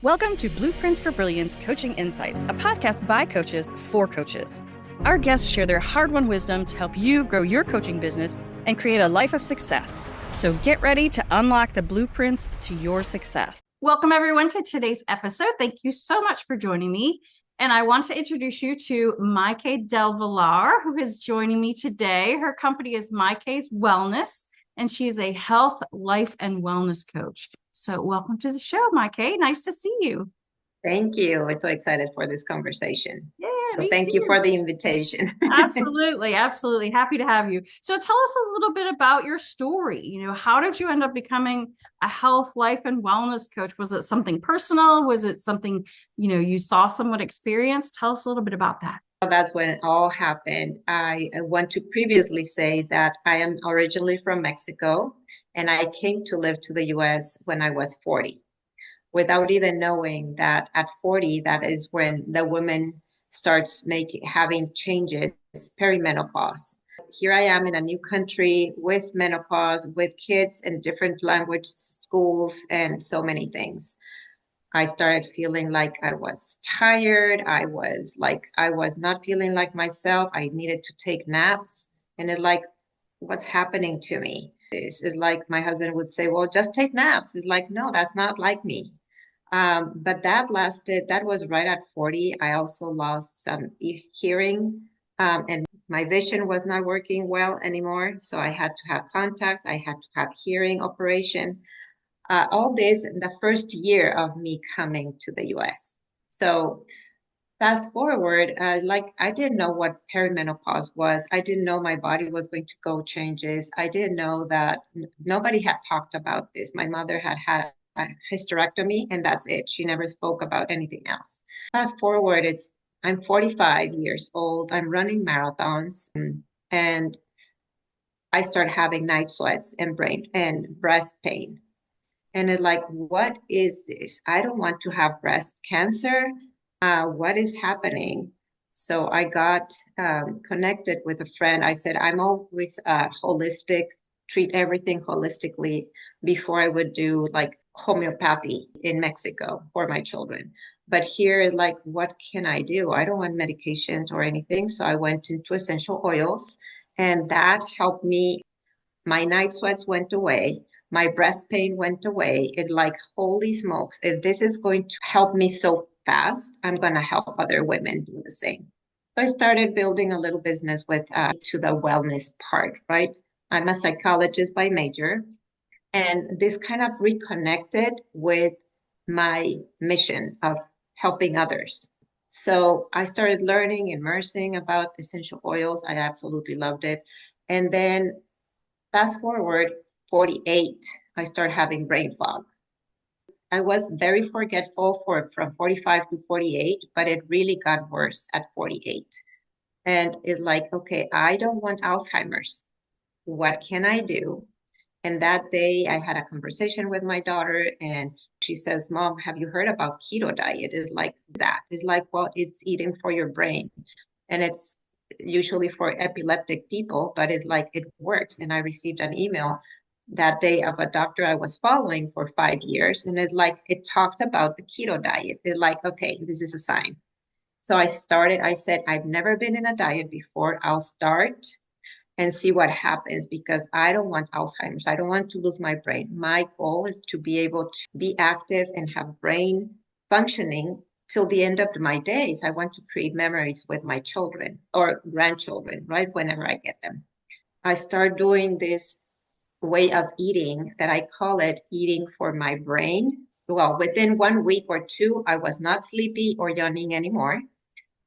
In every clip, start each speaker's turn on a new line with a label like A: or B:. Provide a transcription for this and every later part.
A: Welcome to Blueprints for Brilliance Coaching Insights, a podcast by coaches for coaches. Our guests share their hard-won wisdom to help you grow your coaching business and create a life of success. So get ready to unlock the blueprints to your success. Welcome everyone to today's episode. Thank you so much for joining me. And I want to introduce you to Maaike Del Villar, who is joining me today. Her company is Maike's Wellness, and she is a health, life, and wellness coach. So welcome to the show, Maikee. Nice to see you.
B: Thank you. I'm so excited for this conversation.
A: Yeah,
B: so thank you for the invitation.
A: Absolutely. Absolutely. Happy to have you. So tell us a little bit about your story. How did you end up becoming a health, life, and wellness coach? Was it something personal? Was it something, you saw someone experience? Tell us a little bit about that.
B: That's when it all happened. I want to previously say that I am originally from Mexico, and I came to live to the US when I was 40, without even knowing that at 40, that is when the woman starts having changes, perimenopause. Here I am in a new country with menopause, with kids in different language schools, and so many things. I started feeling like I was tired. I was not feeling like myself. I needed to take naps. And what's happening to me? It's like my husband would say, well, just take naps. It's like, no, that's not like me. But that was right at 40. I also lost some hearing, and my vision was not working well anymore. So I had to have contacts. I had to have hearing operation. All this in the first year of me coming to the US. So fast forward, I didn't know what perimenopause was. I didn't know my body was going to go changes. I didn't know that nobody had talked about this. My mother had a hysterectomy, and that's it. She never spoke about anything else. Fast forward, I'm 45 years old. I'm running marathons, and I start having night sweats and breast pain. And what is this? I don't want to have breast cancer. What is happening? So I got connected with a friend. I said, I'm always holistic, treat everything holistically before I would do homeopathy in Mexico for my children. But here, what can I do? I don't want medications or anything. So I went into essential oils, and that helped me. My night sweats went away. My breast pain went away. Holy smokes, if this is going to help me so fast, I'm going to help other women do the same. So I started building a little business to the wellness part, right? I'm a psychologist by major, and this kind of reconnected with my mission of helping others. So I started learning, immersing about essential oils. I absolutely loved it. And then fast forward 48, I started having brain fog. I was very forgetful from 45 to 48, but it really got worse at 48. And it's okay, I don't want Alzheimer's. What can I do? And that day I had a conversation with my daughter, and she says, Mom, have you heard about keto diet? It's like that. It's well, it's eating for your brain. And it's usually for epileptic people, but it works. And I received an email that day of a doctor I was following for 5 years, and it talked about the keto diet. Okay, this is a sign. So I said, I've never been in a diet before. I'll start and see what happens, because I don't want Alzheimer's. I don't want to lose my brain. My goal is to be able to be active and have brain functioning till the end of my days. I want to create memories with my children or grandchildren, right? Whenever I get them. I start doing this way of eating that I call it eating for my brain. Well, within 1 week or two, I was not sleepy or yawning anymore,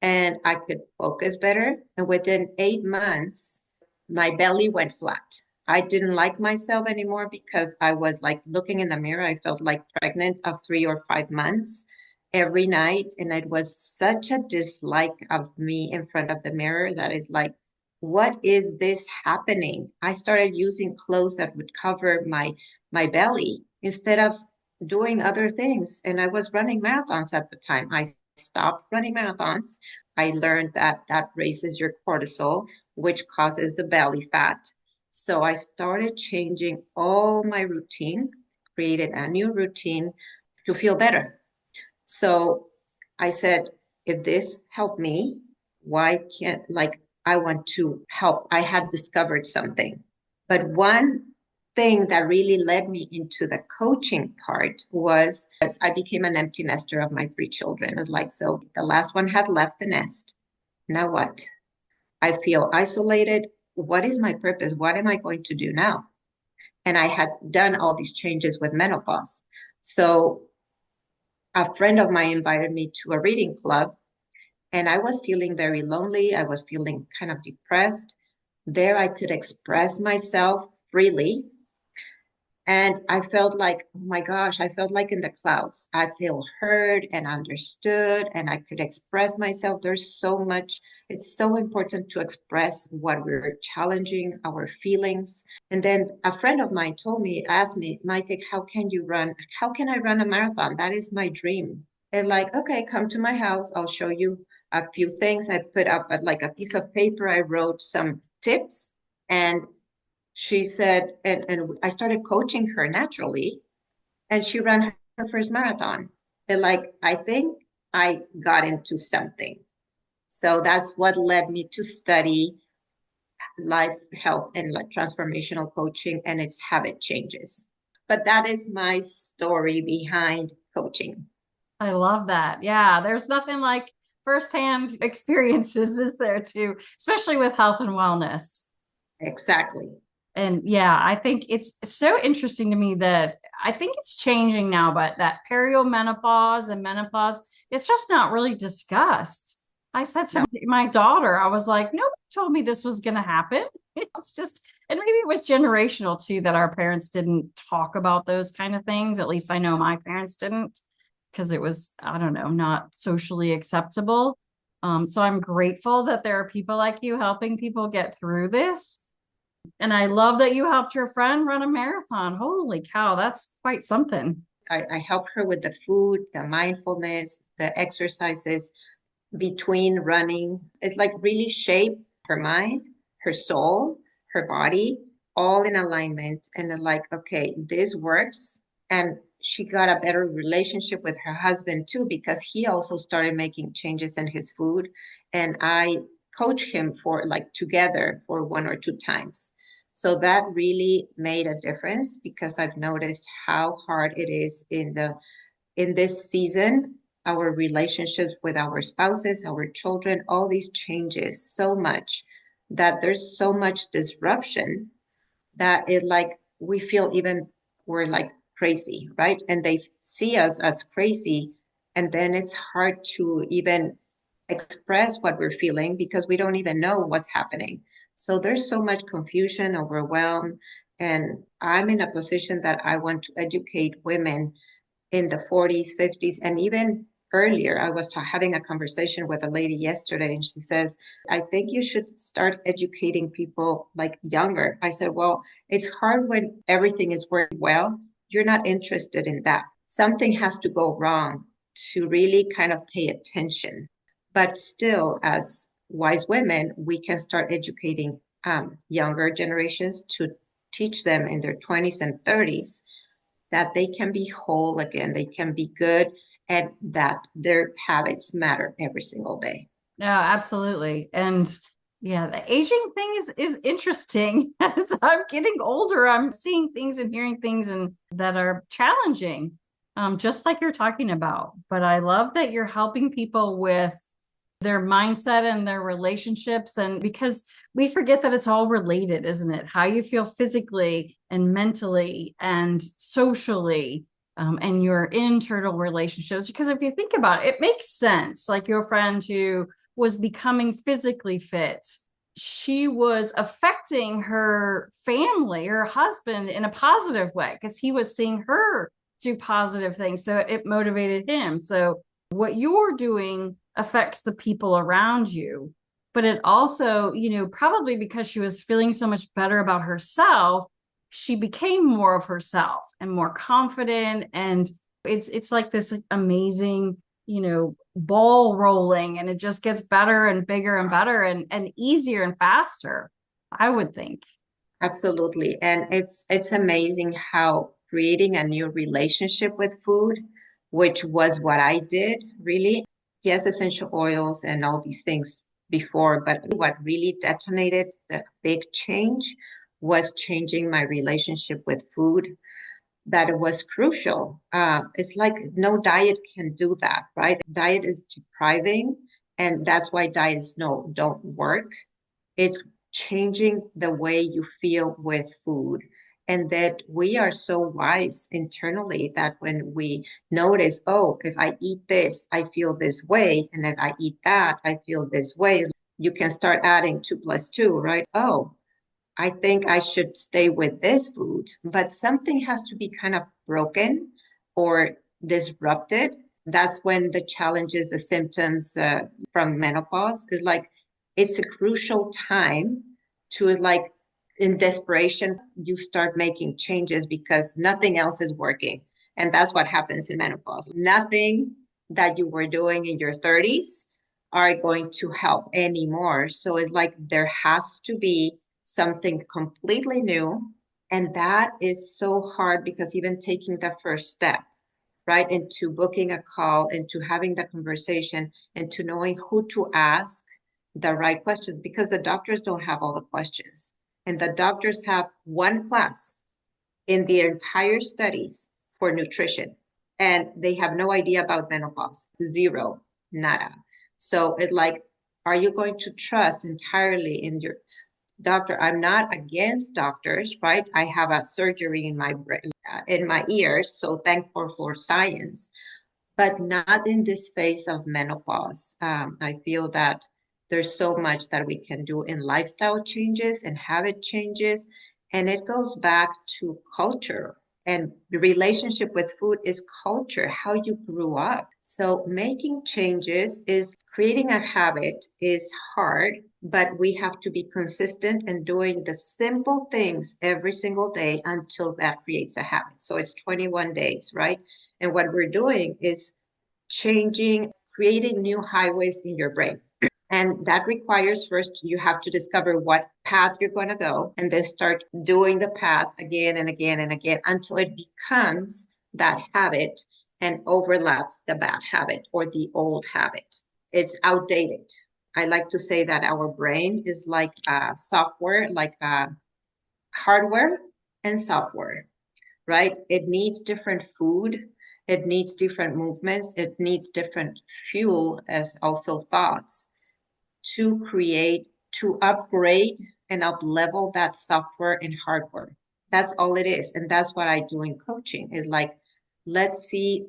B: and I could focus better. And within 8 months, my belly went flat. I didn't like myself anymore because I was looking in the mirror. I felt like pregnant of 3 or 5 months every night. And it was such a dislike of me in front of the mirror that is what is this happening? I started using clothes that would cover my belly instead of doing other things. And I was running marathons at the time. I stopped running marathons. I learned that raises your cortisol, which causes the belly fat. So I started changing all my routine, created a new routine to feel better. So I said, if this helped me, why can't, like, I want to help. I had discovered something. But one thing that really led me into the coaching part was as I became an empty nester of my three children. It's like, so the last one had left the nest. Now what? I feel isolated. What is my purpose? What am I going to do now? And I had done all these changes with menopause. So a friend of mine invited me to a reading club, and I was feeling very lonely. I was feeling kind of depressed. There, I could express myself freely. And I felt like, oh my gosh, I felt like in the clouds. I feel heard and understood, and I could express myself. There's so much, it's so important to express what we're challenging, our feelings. And then a friend of mine asked me, Maaike, how can I run a marathon? That is my dream. And like, okay, come to my house. I'll show you a few things. I put up like a piece of paper. I wrote some tips, and she said, and I started coaching her naturally, and she ran her first marathon. And like, I think I got into something. So that's what led me to study life health and like transformational coaching and its habit changes. But that is my story behind coaching.
C: I love that. Yeah, there's nothing like firsthand experiences, is there too, especially with health and wellness.
B: Exactly.
C: And yeah, I think it's so interesting to me that I think it's changing now, but that perimenopause and menopause, it's just not really discussed. I said to
B: No,
C: my daughter, I was like, nobody told me this was going to happen. It's just, and maybe it was generational too, that our parents didn't talk about those kind of things. At least I know my parents didn't, because it was, I don't know, not socially acceptable. So I'm grateful that there are people like you helping people get through this. And I love that you helped your friend run a marathon. Holy cow, that's quite something.
B: I help her with the food, the mindfulness, the exercises between running. It's like really shape her mind, her soul, her body, all in alignment. And then like, okay, this works. And she got a better relationship with her husband too, because he also started making changes in his food. And I coach him for like together for one or two times. So that really made a difference because I've noticed how hard it is in this season, our relationships with our spouses, our children, all these changes so much that there's so much disruption that it like we feel even we're like crazy, right? And they see us as crazy. And then it's hard to even express what we're feeling because we don't even know what's happening. So there's so much confusion, overwhelm. And I'm in a position that I want to educate women in the 40s, 50s, and even earlier. I was having a conversation with a lady yesterday, and she says, I think you should start educating people like younger. I said, well, it's hard when everything is working well. You're not interested in that. Something has to go wrong to really kind of pay attention. But still, as wise women, we can start educating younger generations to teach them in their 20s and 30s that they can be whole again, they can be good, and that their habits matter every single day.
C: No, absolutely. And yeah, the aging thing is interesting. As I'm getting older, I'm seeing things and hearing things and that are challenging, just like you're talking about. But I love that you're helping people with their mindset and their relationships. And because we forget that it's all related, isn't it? How you feel physically and mentally and socially, and your internal relationships. Because if you think about it, it makes sense. Like your friend who was becoming physically fit, she was affecting her family, her husband in a positive way because he was seeing her do positive things. So it motivated him. So what you're doing affects the people around you. But it also, probably because she was feeling so much better about herself, she became more of herself and more confident. And it's like this amazing, ball rolling, and it just gets better and bigger and better and easier and faster, I would think.
B: Absolutely. And it's amazing how creating a new relationship with food which was what I did really. Yes, essential oils and all these things before, but what really detonated the big change was changing my relationship with food. That it was crucial. It's like no diet can do that, right? Diet is depriving, and that's why diets don't work. It's changing the way you feel with food. And that we are so wise internally that when we notice, oh, if I eat this, I feel this way. And if I eat that, I feel this way. You can start adding 2 plus 2, right? Oh, I think I should stay with this food, but something has to be kind of broken or disrupted. That's when the challenges, the symptoms from menopause is like, it's a crucial time to like, in desperation, you start making changes because nothing else is working. And that's what happens in menopause. Nothing that you were doing in your 30s are going to help anymore. So it's like there has to be something completely new. And that is so hard because even taking the first step, right, into booking a call, into having the conversation, and to knowing who to ask the right questions, because the doctors don't have all the questions. And the doctors have one class in the entire studies for nutrition, and they have no idea about menopause, zero, nada. So it's like, are you going to trust entirely in your doctor? I'm not against doctors, right? I have a surgery in my brain, in my ears, so thankful for science, but not in this phase of menopause. I feel that there's so much that we can do in lifestyle changes and habit changes, and it goes back to culture. And the relationship with food is culture, how you grew up. So making changes is creating a habit is hard, but we have to be consistent and doing the simple things every single day until that creates a habit. So it's 21 days, right? And what we're doing is changing, creating new highways in your brain. And that requires first you have to discover what path you're going to go and then start doing the path again and again and again until it becomes that habit and overlaps the bad habit or the old habit. It's outdated. I like to say that our brain is like software, like hardware and software, right? It needs different food. It needs different movements. It needs different fuel as also thoughts to create, to upgrade and up level that software and hardware. That's all it is. And that's what I do in coaching is like, let's see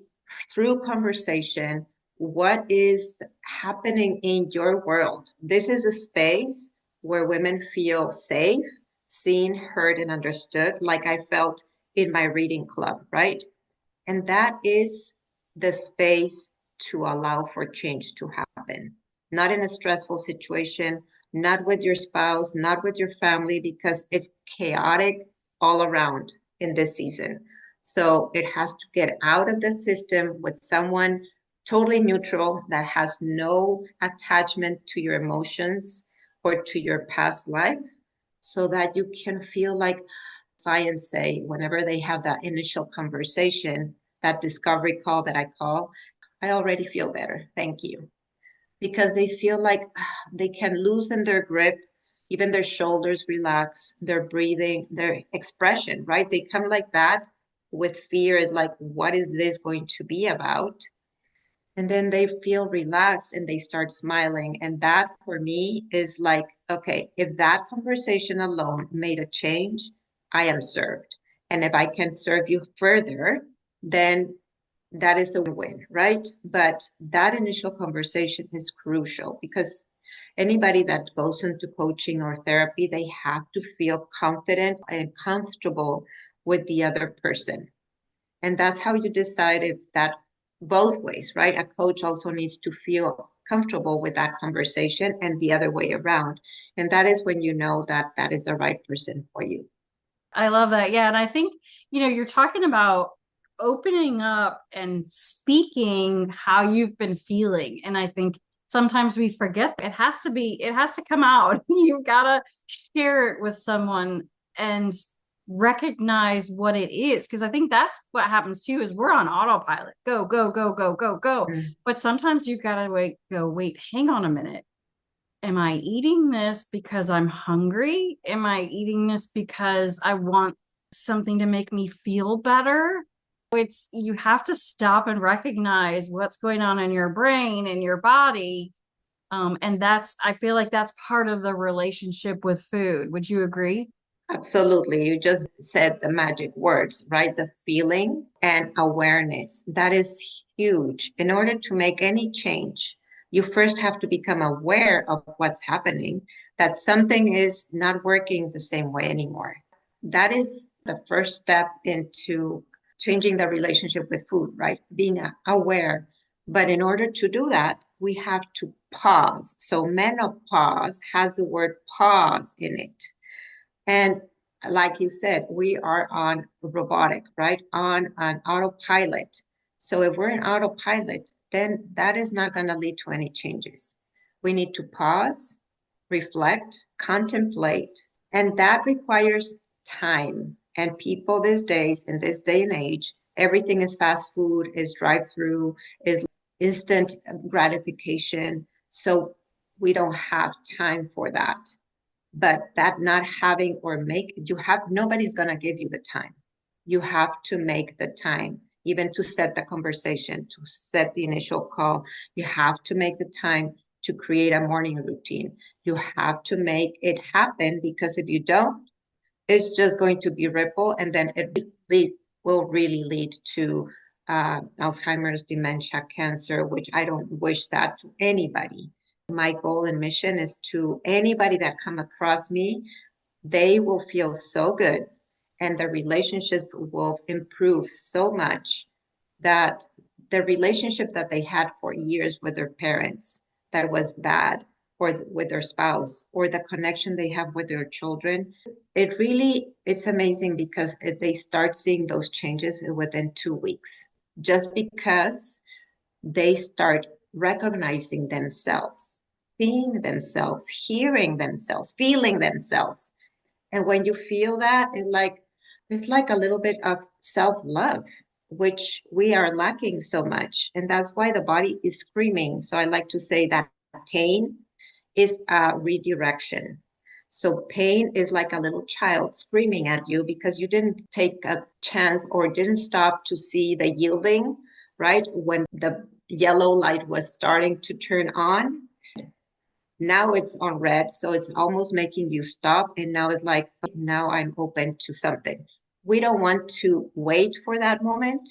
B: through conversation, what is happening in your world. This is a space where women feel safe, seen, heard, and understood, like I felt in my reading club, right? And that is the space to allow for change to happen. Not in a stressful situation, not with your spouse, not with your family, because it's chaotic all around in this season. So it has to get out of the system with someone totally neutral that has no attachment to your emotions or to your past life so that you can feel like clients say whenever they have that initial conversation, that discovery call that I call, I already feel better. Thank you. Because they feel like they can loosen their grip, even their shoulders relax, their breathing, their expression, right? They come like that with fear is like, what is this going to be about? And then they feel relaxed and they start smiling. And that for me is like, okay, if that conversation alone made a change, I am served. And if I can serve you further, then that is a win, right? But that initial conversation is crucial because anybody that goes into coaching or therapy, they have to feel confident and comfortable with the other person. And that's how you decide if that both ways, right? A coach also needs to feel comfortable with that conversation and the other way around. And that is when you know that that is the right person for you.
C: I love that. Yeah. And I think, you're talking about opening up and speaking how you've been feeling. And I think sometimes we forget it has to come out. You've got to share it with someone. And recognize what it is. Because I think that's what happens too, is we're on autopilot. Go, go, go, go, go, go. But sometimes you've got to wait, hang on a minute. Am I eating this because I'm hungry? Am I eating this because I want something to make me feel better? You have to stop and recognize what's going on in your brain and your body. And I feel like that's part of the relationship with food. Would you agree?
B: Absolutely. You just said the magic words, right? The feeling and awareness. That is huge. In order to make any change, you first have to become aware of what's happening, that something is not working the same way anymore. That is the first step into changing the relationship with food, right? Being aware. But in order to do that, we have to pause. So menopause has the word pause in it. And like you said, we are on robotic, right? On an autopilot. So if we're in autopilot, then that is not going to lead to any changes. We need to pause, reflect, contemplate, and that requires time. And people these days, in this day and age, everything is fast food, is drive-through, is instant gratification. So we don't have time for that. But that not having or make, nobody's going to give you the time. You have to make the time, even to set the conversation, to set the initial call. You have to make the time to create a morning routine. You have to make it happen, because if you don't, it's just going to be ripple, and then it will really lead to Alzheimer's, dementia, cancer, which I don't wish that to anybody. My goal and mission is to anybody that come across me, they will feel so good and the relationship will improve so much, that the relationship that they had for years with their parents that was bad, or with their spouse, or the connection they have with their children, it's amazing, because they start seeing those changes within 2 weeks, just because they start recognizing themselves, seeing themselves, hearing themselves, feeling themselves. And when you feel that, it's like a little bit of self-love, which we are lacking so much. And that's why the body is screaming. So I like to say that pain is a redirection. So pain is like a little child screaming at you because you didn't take a chance or didn't stop to see the yielding, right? When the yellow light was starting to turn on. Now it's on red, so it's almost making you stop. And now it's like, now I'm open to something. We don't want to wait for that moment,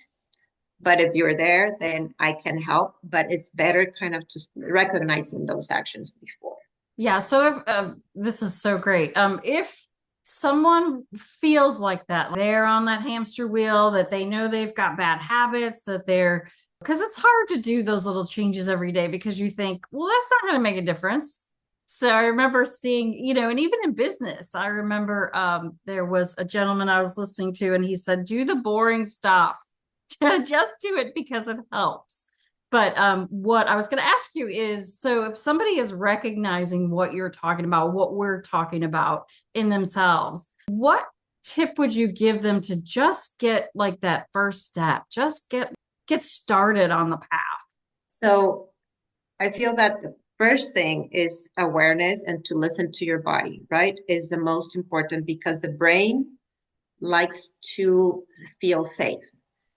B: but if you're there, then I can help. But it's better kind of to recognizing those actions before.
C: Yeah. So if this is so great. If someone feels like that, they're on that hamster wheel, that they know they've got bad habits, because it's hard to do those little changes every day, because you think, well, that's not going to make a difference. So I remember seeing, and even in business, I remember there was a gentleman I was listening to, and he said, do the boring stuff. Just do it because it helps. But what I was going to ask you is, so if somebody is recognizing what you're talking about, what we're talking about in themselves, what tip would you give them to just get like that first step, just get started on the path?
B: So I feel that the first thing is awareness, and to listen to your body, right? Is the most important, because the brain likes to feel safe.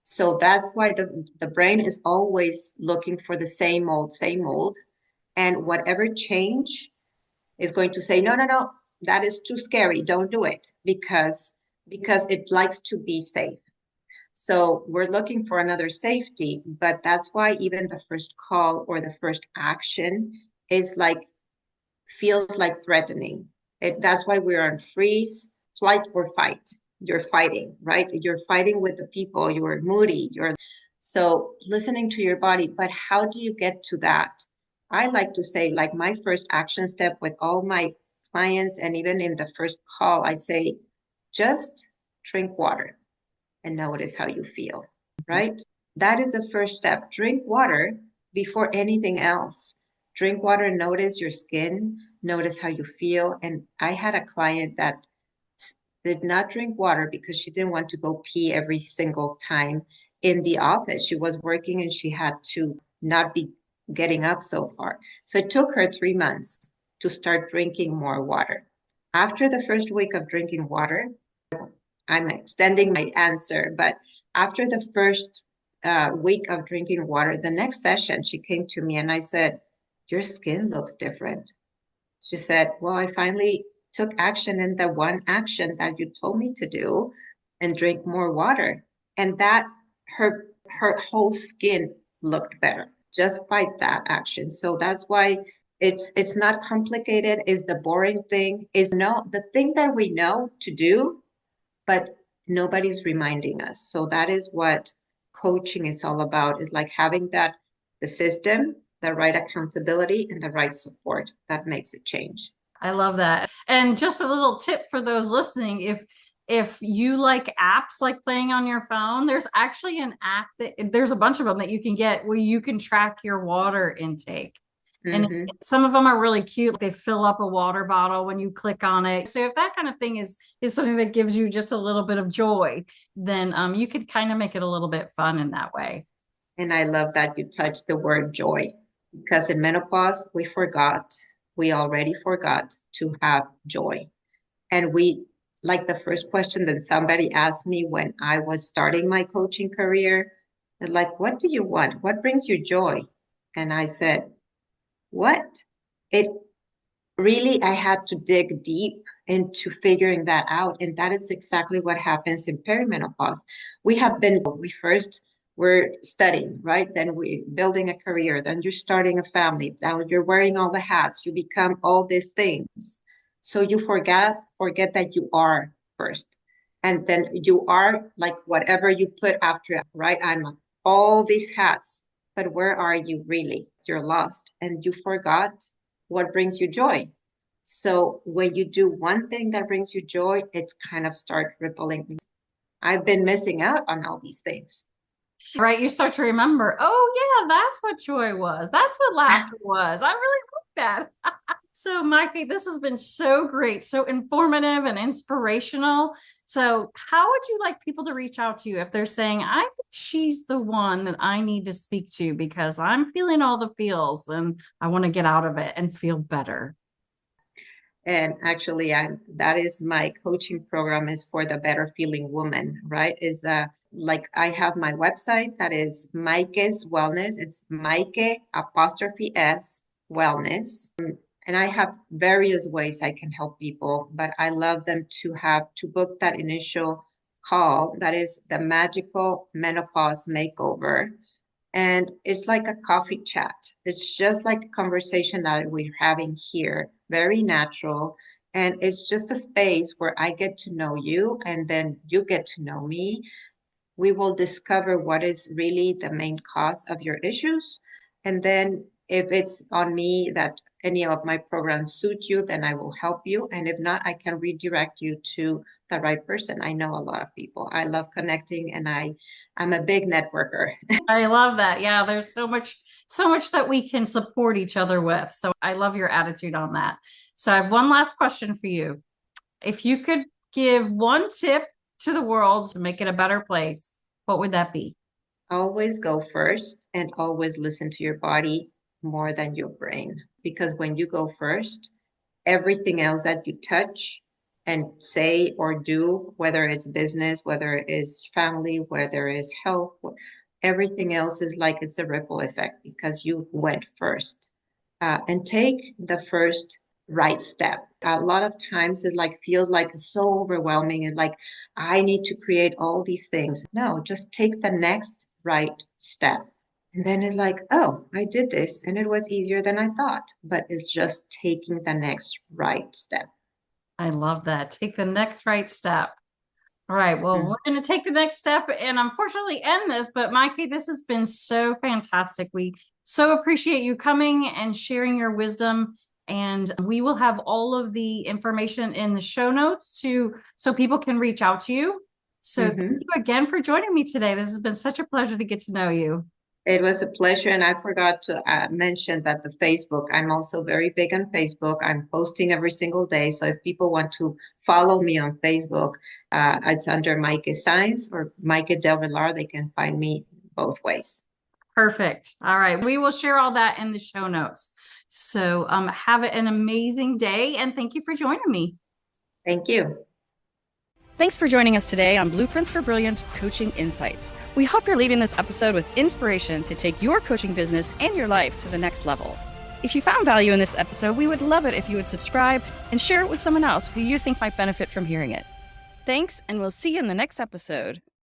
B: So that's why the brain is always looking for the same old, same old. And whatever change is going to say, no, no, no, that is too scary. Don't do it, because it likes to be safe. So we're looking for another safety, but that's why even the first call or the first action is feels like threatening. That's why we're on freeze, flight, or fight. You're fighting, right? You're fighting with the people. You're moody. So listening to your body. But how do you get to that? I like to say, like, my first action step with all my clients, and even in the first call, I say, just drink water and notice how you feel, right? That is the first step. Drink water before anything else. Drink water and notice your skin, notice how you feel. And I had a client that did not drink water because she didn't want to go pee every single time in the office. She was working and she had to not be getting up so far. So it took her 3 months to start drinking more water. After the first week of drinking water, I'm extending my answer, but after the first week of drinking water, the next session, she came to me and I said, your skin looks different. She said, well, I finally took action in the one action that you told me to do and drink more water. And that her whole skin looked better just by that action. So that's why it's not complicated. Is the boring thing is no the thing that we know to do, but nobody's reminding us. So that is what coaching is all about, is like having that the system, the right accountability, and the right support that makes it change.
C: I love that. And just a little tip for those listening, if you like apps like playing on your phone, there's actually an app that there's a bunch of them that you can get where you can track your water intake. And some of them are really cute. They fill up a water bottle when you click on it. So if that kind of thing is something that gives you just a little bit of joy, then you could kind of make it a little bit fun in that way.
B: And I love that you touched the word joy, because in menopause, we already forgot to have joy. And like the first question that somebody asked me when I was starting my coaching career, like, what do you want? What brings you joy? And I said, what? It really, I had to dig deep into figuring that out. And that is exactly what happens in perimenopause. We first were studying, right? Then we building a career, then you're starting a family, now you're wearing all the hats, you become all these things. So you forget that you are first. And then you are like whatever you put after, right? I'm all these hats, but where are you really? You're lost and you forgot what brings you joy. So when you do one thing that brings you joy, it kind of starts rippling. I've been missing out on all these things.
C: Right. You start to remember, oh, yeah, that's what joy was. That's what laughter was. I really like that. So, Maikee, this has been so great, so informative and inspirational. So, how would you like people to reach out to you if they're saying, I think she's the one that I need to speak to because I'm feeling all the feels and I want to get out of it and feel better?
B: And actually, that is my coaching program, is for the better feeling woman, right? Is like I have my website that is Maike's Wellness. It's Maike apostrophe S Wellness. And I have various ways I can help people, but I love them to book that initial call. That is the Magical Menopause Makeover. And it's like a coffee chat. It's just like a conversation that we're having here, very natural. And it's just a space where I get to know you and then you get to know me. We will discover what is really the main cause of your issues. And then if it's on me that any of my programs suit you, then I will help you. And if not, I can redirect you to the right person. I know a lot of people. I love connecting and I'm a big networker.
C: I love that. Yeah, there's so much that we can support each other with. So I love your attitude on that. So I have one last question for you. If you could give one tip to the world to make it a better place, what would that be?
B: Always go first and always listen to your body more than your brain. Because when you go first, everything else that you touch and say or do, whether it's business, whether it is family, whether it's health, everything else is like it's a ripple effect because you went first. And take the first right step. A lot of times it like feels like so overwhelming and like I need to create all these things. No, just take the next right step. And then it's like, oh, I did this and it was easier than I thought, but it's just taking the next right step.
C: I love that. Take the next right step. All right. Well, we're going to take the next step and unfortunately end this, but Maikee, this has been so fantastic. We so appreciate you coming and sharing your wisdom. And we will have all of the information in the show notes so people can reach out to you. So thank you again for joining me today. This has been such a pleasure to get to know you.
B: It was a pleasure. And I forgot to mention that the Facebook, I'm also very big on Facebook. I'm posting every single day. So if people want to follow me on Facebook, it's under Maaike Science or Maaike Del Villar. They can find me both ways.
C: Perfect. All right. We will share all that in the show notes. So have an amazing day. And thank you for joining me.
B: Thank you.
A: Thanks for joining us today on Blueprints for Brilliance Coaching Insights. We hope you're leaving this episode with inspiration to take your coaching business and your life to the next level. If you found value in this episode, we would love it if you would subscribe and share it with someone else who you think might benefit from hearing it. Thanks, and we'll see you in the next episode.